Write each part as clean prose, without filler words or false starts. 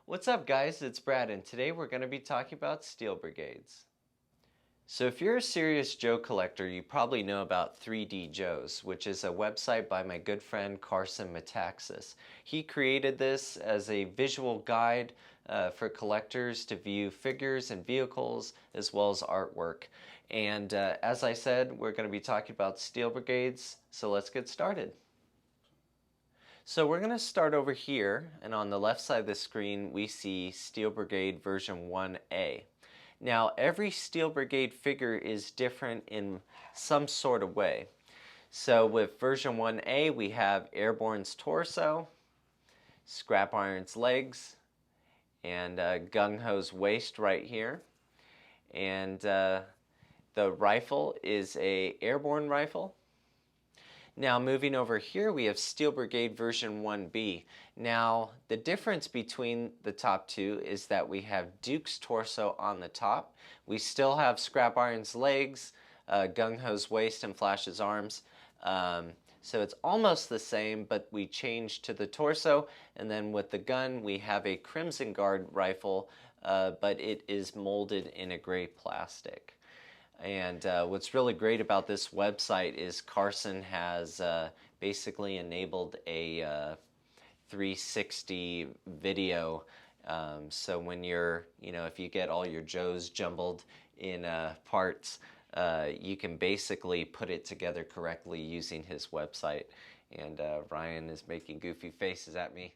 What's up guys, it's Brad and today we're going to be talking about Steel Brigades. So if you're a serious Joe collector, you probably know about 3D Joes, which is a website by my good friend Carson Metaxas. He created this as a visual guide for collectors to view figures and vehicles as well as artwork. And as I said, we're going to be talking about Steel Brigades, so let's get started. So we're going to start over here, and on the left side of the screen we see Steel Brigade version 1A. Now every Steel Brigade figure is different in some sort of way. So with version 1A we have Airborne's torso, Scrap Iron's legs, and Gung Ho's waist right here. And the rifle is a airborne rifle. Now moving over here we have Steel Brigade version 1B. Now the difference between the top two is that we have Duke's torso on the top. We still have Scrap Iron's legs, Gung Ho's waist, and Flash's arms. So it's almost the same, but we changed to the torso. And then with the gun we have a Crimson Guard rifle, but it is molded in a gray plastic. And what's really great about this website is Carson has basically enabled a 360 video. So when you're, if you get all your Joes jumbled in parts, you can basically put it together correctly using his website. And Ryan is making goofy faces at me.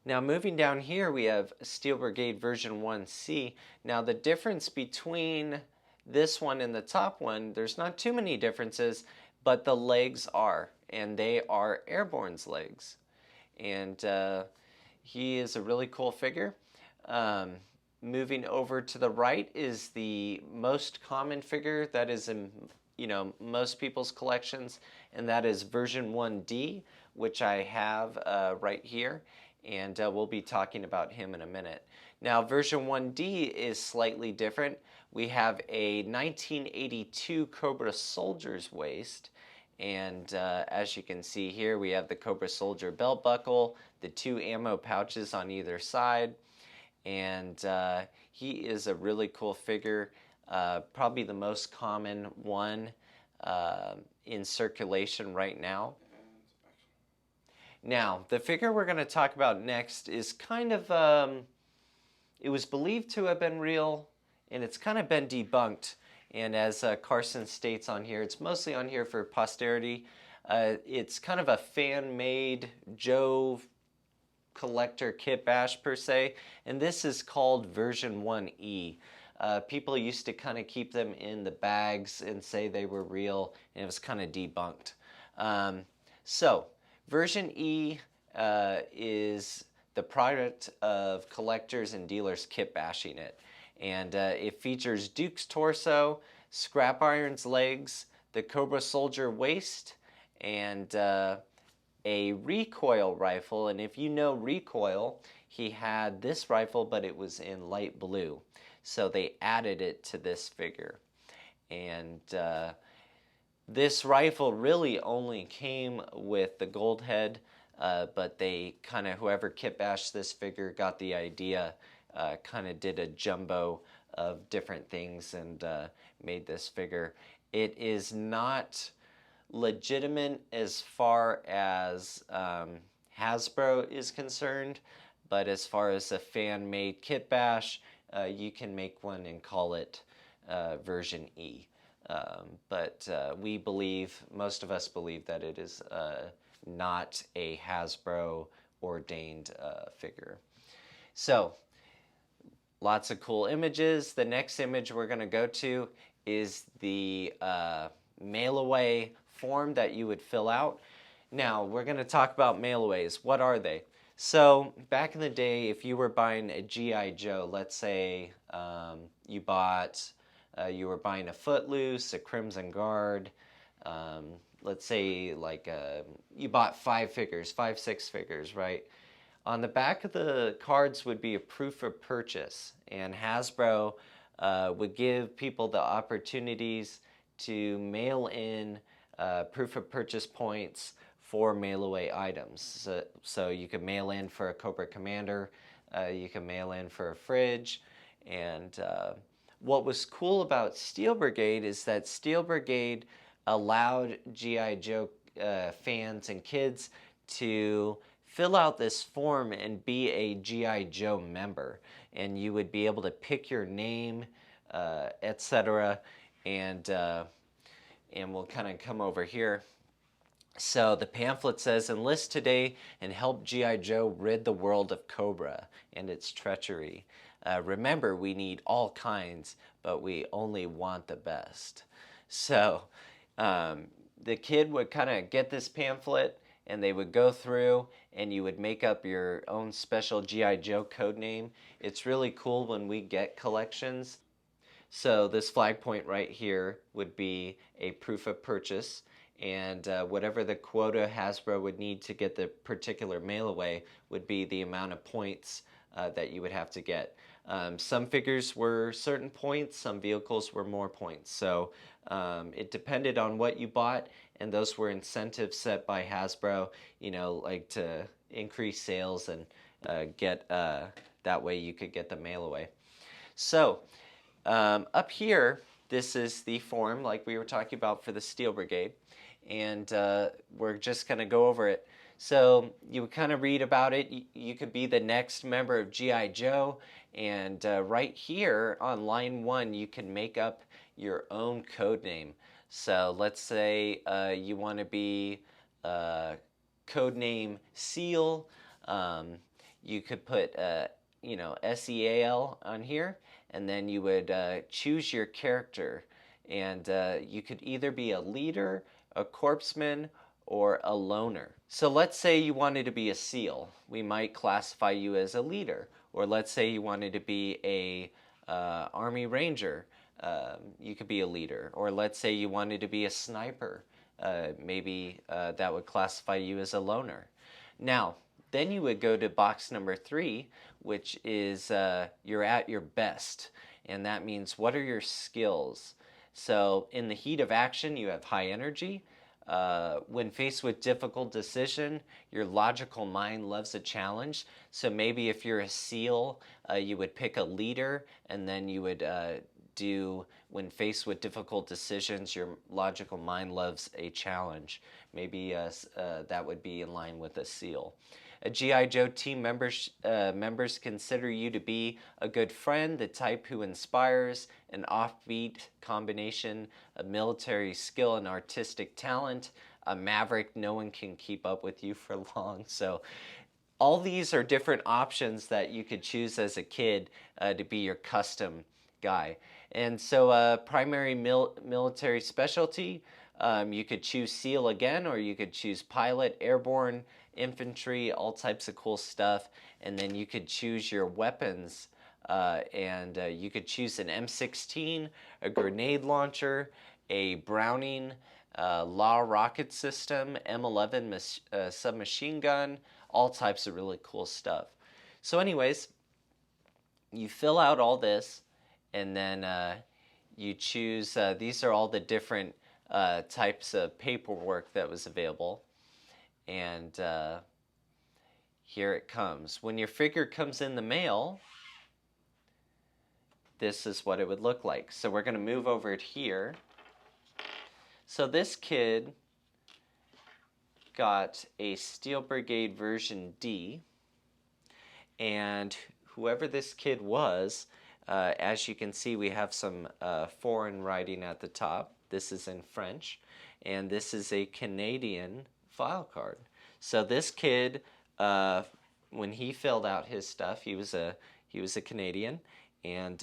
Now moving down here we have Steel Brigade version 1C. Now the difference between this one and the top one, there's not too many differences, but the legs are, and they are Airborne's legs. And he is a really cool figure. Moving over to the right is the most common figure that is in most people's collections, and that is version 1D, which I have right here, and we'll be talking about him in a minute. Now version 1D is slightly different. We have a 1982 Cobra Soldier's waist, and as you can see here we have the Cobra Soldier belt buckle, the two ammo pouches on either side, and he is a really cool figure, probably the most common one in circulation right now. Now the figure we're going to talk about next is kind of, it was believed to have been real, and it's kind of been debunked. And as Carson states on here, it's mostly on here for posterity. It's kind of a fan-made Joe collector kit bash per se, and this is called version 1E. People used to kind of keep them in the bags and say they were real, and it was kind of debunked. So version E is the product of collectors and dealers kit bashing it. And it features Duke's torso, Scrap Iron's legs, the Cobra Soldier waist, and a recoil rifle. And if you know recoil, he had this rifle, but it was in light blue. So they added it to this figure. And this rifle really only came with the gold head, but they kind of, whoever kit bashed this figure got the idea, kind of did a jumbo of different things and made this figure. It is not legitimate as far as Hasbro is concerned, but as far as a fan-made kit bash, you can make one and call it version E. But we believe, most of us believe, that it is not a Hasbro ordained figure. So lots of cool images. The next image we're going to go to is the mail-away form that you would fill out. Now we're going to talk about mail-aways. What are they? So back in the day, if you were buying a G.I. Joe, let's say you were buying a Footloose, a Crimson Guard, let's say like you bought 5 figures, 5, 6 figures, right? On the back of the cards would be a proof of purchase, and Hasbro would give people the opportunities to mail in proof of purchase points for mail away items. So you could mail in for a Cobra Commander, You can mail in for a fridge. And what was cool about Steel Brigade is that Steel Brigade allowed G.I. Joe fans and kids to fill out this form and be a G.I. Joe member. And you would be able to pick your name, etc. And we'll kind of come over here. So the pamphlet says, enlist today and help G.I. Joe rid the world of Cobra and its treachery. Remember, we need all kinds, but we only want the best. So the kid would kind of get this pamphlet, and they would go through, and you would make up your own special G.I. Joe code name. It's really cool when we get collections. So this flag point right here would be a proof of purchase, and whatever the quota Hasbro would need to get the particular mail away would be the amount of points that you would have to get. Some figures were certain points, some vehicles were more points. So it depended on what you bought, and those were incentives set by Hasbro, you know, like to increase sales and get that way you could get the mail away. So up here, this is the form like we were talking about for the Steel Brigade, and we're just going to go over it. So you would kind of read about it. You could be the next member of G.I. Joe, and right here on line 1 you can make up your own code name. So let's say you want to be code name Seal. You could put you know, SEAL on here, and then you would choose your character, and you could either be a leader, a corpsman, or a loner. So let's say you wanted to be a SEAL. We might classify you as a leader. Or let's say you wanted to be a Army Ranger. You could be a leader. Or let's say you wanted to be a sniper. Maybe that would classify you as a loner. Now, then you would go to box number 3, which is you're at your best. And that means, what are your skills? So in the heat of action, you have high energy. When faced with difficult decision, your logical mind loves a challenge. So maybe if you're a SEAL, you would pick a leader, and then you would do, when faced with difficult decisions, your logical mind loves a challenge. Maybe that would be in line with a SEAL. A G.I. Joe team members consider you to be a good friend, the type who inspires, an offbeat combination of military skill and artistic talent, a maverick. No one can keep up with you for long. So all these are different options that you could choose as a kid to be your custom guy. And so primary military specialty, you could choose SEAL again, or you could choose pilot, airborne, infantry, all types of cool stuff. And then you could choose your weapons, and you could choose an M16, a grenade launcher, a Browning Law rocket system, M11 submachine gun, all types of really cool stuff. So anyways, you fill out all this, and then you choose, these are all the different types of paperwork that was available. And here it comes. When your figure comes in the mail, this is what it would look like. So we're going to move over it here. So this kid got a Steel Brigade version D, and whoever this kid was, as you can see, we have some foreign writing at the top. This is in French, and this is a Canadian file card. So this kid, when he filled out his stuff, he was a Canadian, and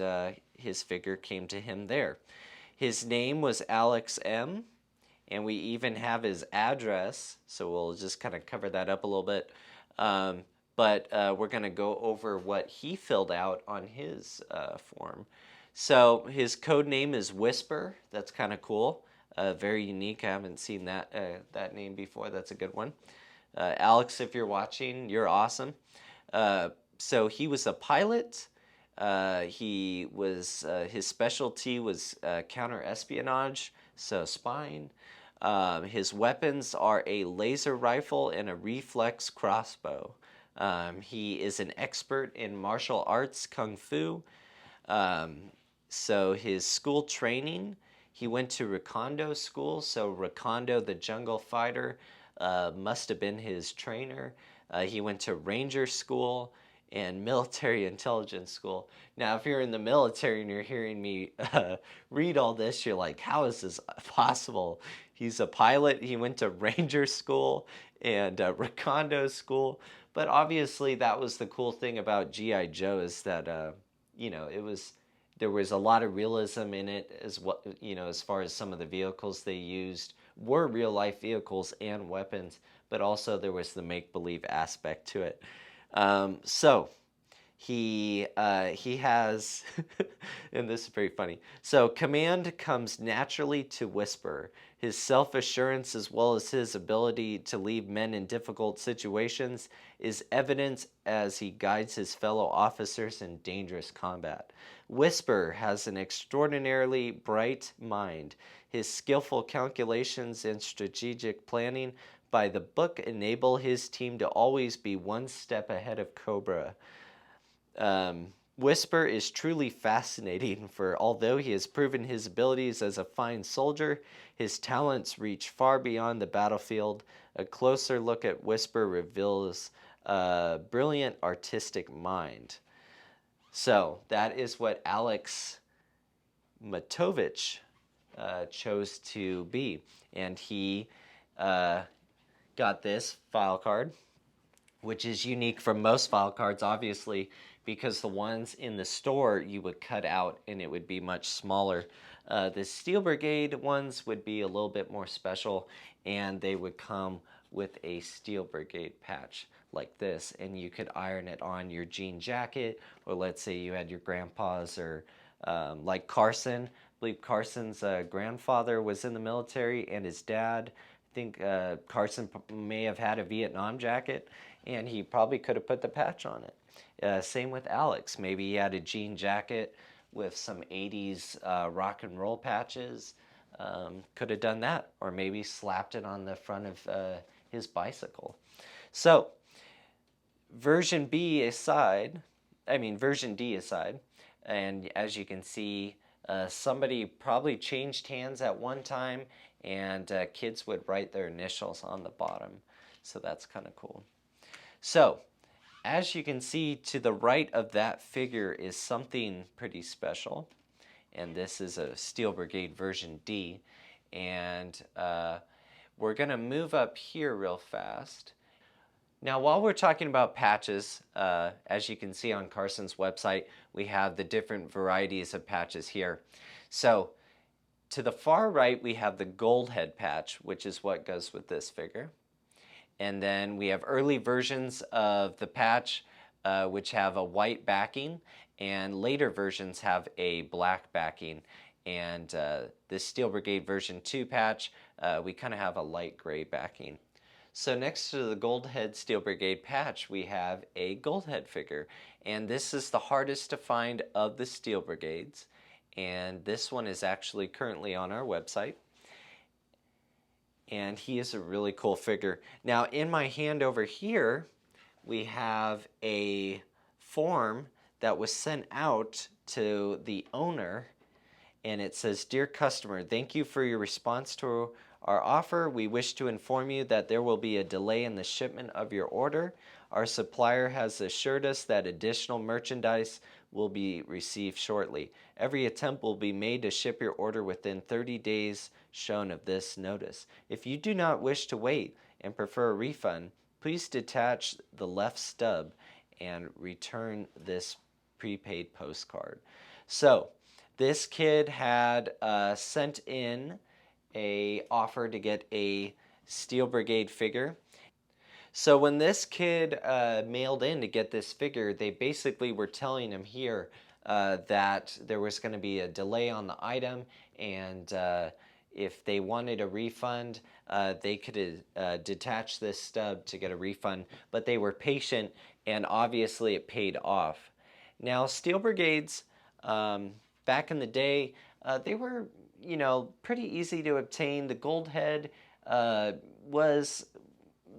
his figure came to him there. His name was Alex M, and we even have his address, so we'll just kind of cover that up a little bit. But we're going to go over what he filled out on his form. So his code name is Whisper. That's kind of cool. Very unique. I haven't seen that name before. That's a good one. Alex, if you're watching, you're awesome. So he was a pilot. He was his specialty was counter-espionage, so spying. His weapons are a laser rifle and a reflex crossbow. He is an expert in martial arts, kung fu. Um, so his school training, he went to Recondo school. So Recondo, the jungle fighter, must have been his trainer. He went to Ranger school and military intelligence school. Now, if you're in the military and you're hearing me read all this, you're like, how is this possible? He's a pilot. He went to Ranger school and Recondo school. But obviously, that was the cool thing about G.I. Joe is that there was a lot of realism in it as what as far as some of the vehicles they used were real life vehicles and weapons, but also there was the make believe aspect to it. So he has, and this is very funny. So command comes naturally to Whisper. His self-assurance as well as his ability to leave men in difficult situations is evident as he guides his fellow officers in dangerous combat. Whisper has an extraordinarily bright mind. His skillful calculations and strategic planning by the book enable his team to always be one step ahead of Cobra. Whisper is truly fascinating, for although he has proven his abilities as a fine soldier, his talents reach far beyond the battlefield. A closer look at Whisper reveals a brilliant artistic mind. So that is what Alex Matovich chose to be. And he got this file card, which is unique from most file cards, obviously, because the ones in the store you would cut out and it would be much smaller. The Steel Brigade ones would be a little bit more special, and they would come with a Steel Brigade patch like this, and you could iron it on your jean jacket, or let's say you had your grandpa's, or like Carson. I believe Carson's grandfather was in the military, and his dad, I think Carson may have had a Vietnam jacket, and he probably could have put the patch on it. Same with Alex. Maybe he had a jean jacket with some 80s rock and roll patches. Could have done that, or maybe slapped it on the front of his bicycle. So, version D aside, and as you can see, somebody probably changed hands at one time, and kids would write their initials on the bottom. So that's kind of cool. So, as you can see, to the right of that figure is something pretty special. And this is a Steel Brigade version D. And we're going to move up here real fast. Now, while we're talking about patches, as you can see on Carson's website, we have the different varieties of patches here. So, to the far right, we have the gold head patch, which is what goes with this figure. And then we have early versions of the patch, which have a white backing, and later versions have a black backing. And this Steel Brigade version 2 patch, we kind of have a light gray backing. So next to the gold head Steel Brigade patch, we have a gold head figure. And this is the hardest to find of the Steel Brigades. And this one is actually currently on our website. And he is a really cool figure. Now, in my hand over here, we have a form that was sent out to the owner, and it says, "Dear customer, thank you for your response to our offer. We wish to inform you that there will be a delay in the shipment of your order. Our supplier has assured us that additional merchandise will be received shortly. Every attempt will be made to ship your order within 30 days shown of this notice. If you do not wish to wait and prefer a refund, please detach the left stub and return this prepaid postcard." So this kid had sent in a offer to get a Steel Brigade figure. So when this kid mailed in to get this figure, they basically were telling him here that there was going to be a delay on the item, and if they wanted a refund, they could detach this stub to get a refund, but they were patient, and obviously it paid off. Now, Steel Brigades, back in the day, they were, pretty easy to obtain. The gold head was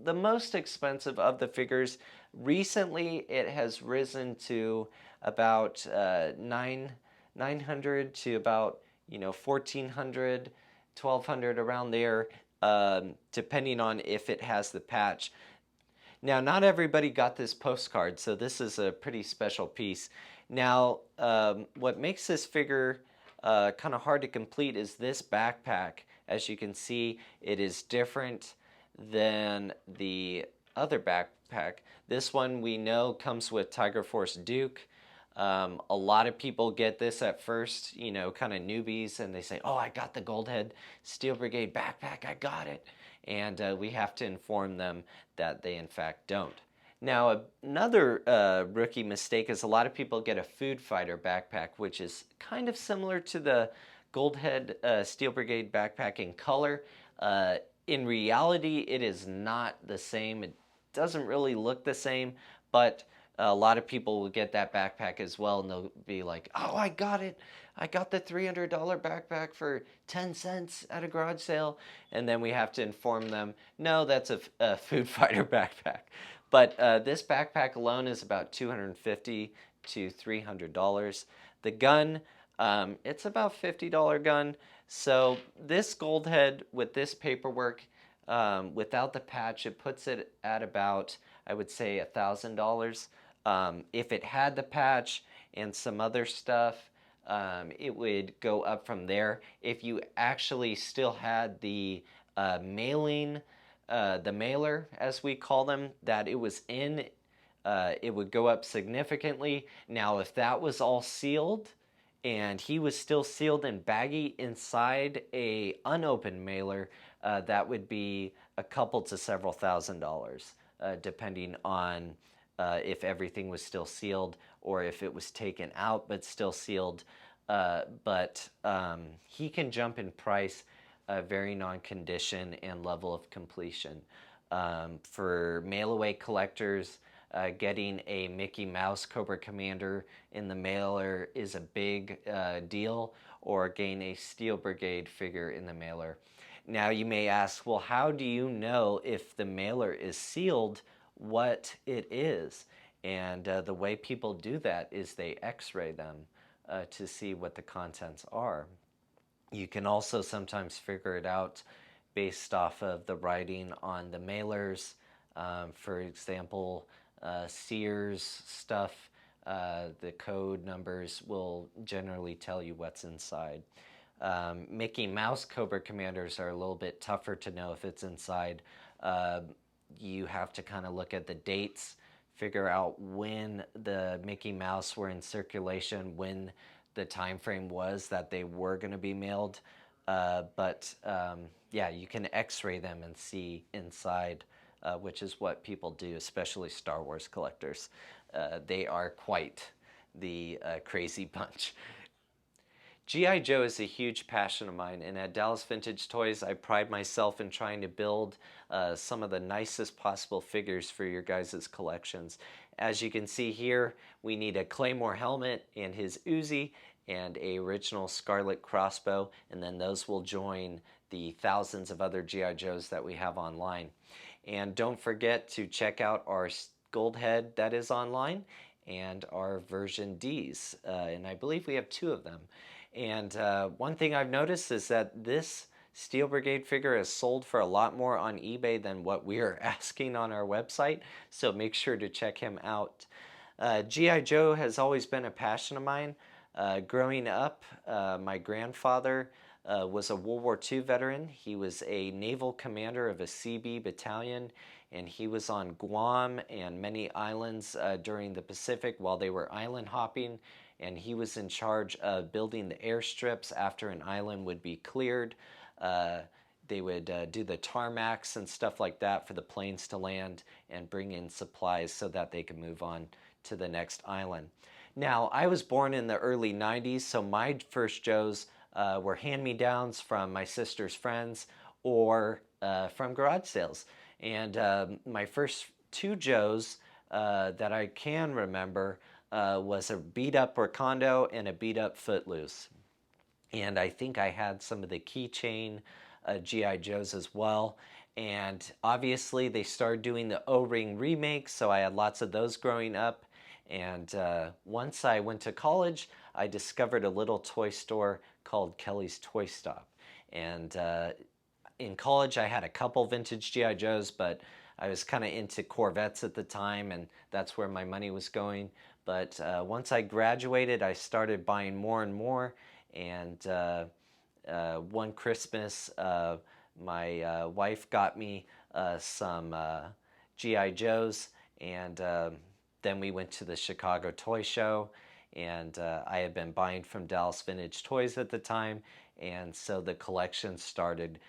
the most expensive of the figures, Recently, it has risen to about 900 to about 1400, 1200 around there, depending on if it has the patch. Now, not everybody got this postcard, so this is a pretty special piece. Now, what makes this figure kind of hard to complete is this backpack. As you can see, it is different than the other backpack. This one we know comes with Tiger Force Duke. A lot of people get this at first, kind of newbies, and they say, oh, I got the Goldhead Steel Brigade backpack, I got it. And we have to inform them that they in fact don't. Now, another rookie mistake is a lot of people get a Food Fighter backpack, which is kind of similar to the Goldhead Steel Brigade backpack in color. In reality, it is not the same. It doesn't really look the same, but a lot of people will get that backpack as well, and they'll be like, oh, I got it. I got the $300 backpack for 10 cents at a garage sale. And then we have to inform them, no, that's a Food Fighter backpack. But this backpack alone is about $250 to $300. The gun, it's about $50 gun. So this Goldhead with this paperwork, without the patch, it puts it at about, I would say, $1,000. If it had the patch and some other stuff, it would go up from there. If you actually still had the mailer, as we call them, that it was in, it would go up significantly. Now, if that was all sealed and he was still sealed and baggy inside a unopened mailer, that would be a couple to several $1,000s, depending on if everything was still sealed or if it was taken out but still sealed. But he can jump in price varying on condition and level of completion. For mail-away collectors, getting a Mickey Mouse Cobra Commander in the mailer is a big deal, or getting a Steel Brigade figure in the mailer. Now you may ask, well, how do you know if the mailer is sealed what it is? And the way people do that is they x-ray them to see what the contents are. You can also sometimes figure it out based off of the writing on the mailers. For example, Sears stuff, the code numbers will generally tell you what's inside. Mickey Mouse Cobra Commanders are a little bit tougher to know if it's inside. You have to kind of look at the dates, figure out when the Mickey Mouse were in circulation, when the time frame was that they were going to be mailed. Yeah, you can x-ray them and see inside, which is what people do, especially Star Wars collectors. They are quite the crazy bunch. G.I. Joe is a huge passion of mine, and at Dallas Vintage Toys, I pride myself in trying to build some of the nicest possible figures for your guys' collections. As you can see here, we need a Claymore helmet and his Uzi and a original Scarlet crossbow, and then those will join the thousands of other G.I. Joes that we have online. And don't forget to check out our Goldhead that is online and our version Ds, and I believe we have 2 of them. And one thing I've noticed is that this Steel Brigade figure is sold for a lot more on eBay than what we are asking on our website, so make sure to check him out. G.I. Joe has always been a passion of mine. Growing up, my grandfather was a World War II veteran. He was a naval commander of a CB battalion, and he was on Guam and many islands during the Pacific while they were island hopping. And he was in charge of building the airstrips after an island would be cleared. They would do the tarmacs and stuff like that for the planes to land and bring in supplies so that they could move on to the next island. Now, I was born in the early 90s, so my first Joes were hand-me-downs from my sister's friends or from garage sales. And my first 2 Joes that I can remember was a beat-up Recondo and a beat-up Footloose. And I think I had some of the keychain G.I. Joes as well. And obviously they started doing the O-ring remakes, so I had lots of those growing up. And once I went to college, I discovered a little toy store called Kelly's Toy Stop. And in college, I had a couple vintage G.I. Joes, but I was kind of into Corvettes at the time, and that's where my money was going. But once I graduated, I started buying more and more. And one Christmas, my wife got me some G.I. Joes, and then we went to the Chicago Toy Show, and I had been buying from Dallas Vintage Toys at the time, and so the collection started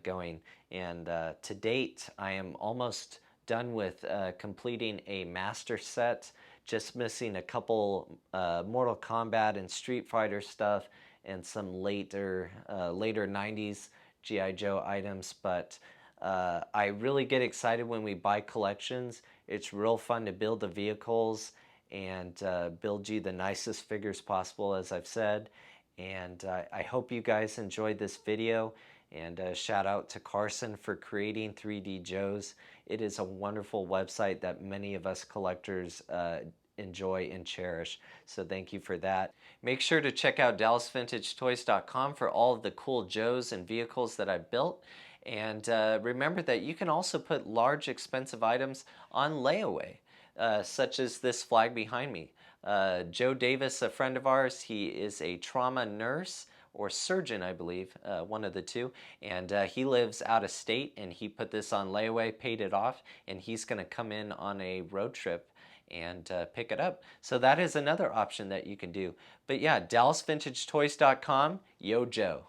going. And to date, I am almost done with completing a master set, just missing a couple Mortal Kombat and Street Fighter stuff and some later 90s G.I. Joe items. But I really get excited when we buy collections. It's real fun to build the vehicles and build you the nicest figures possible, as I've said. And I hope you guys enjoyed this video. And shout out to Carson for creating 3D Joes. It is a wonderful website that many of us collectors enjoy and cherish. So thank you for that. Make sure to check out DallasVintageToys.com for all of the cool Joes and vehicles that I've built. And remember that you can also put large expensive items on layaway, such as this flag behind me. Joe Davis, a friend of ours, he is a trauma nurse or surgeon, I believe, one of the two, and he lives out of state, and he put this on layaway, paid it off, and he's going to come in on a road trip and pick it up. So that is another option that you can do. But yeah, DallasVintageToys.com, yo Joe.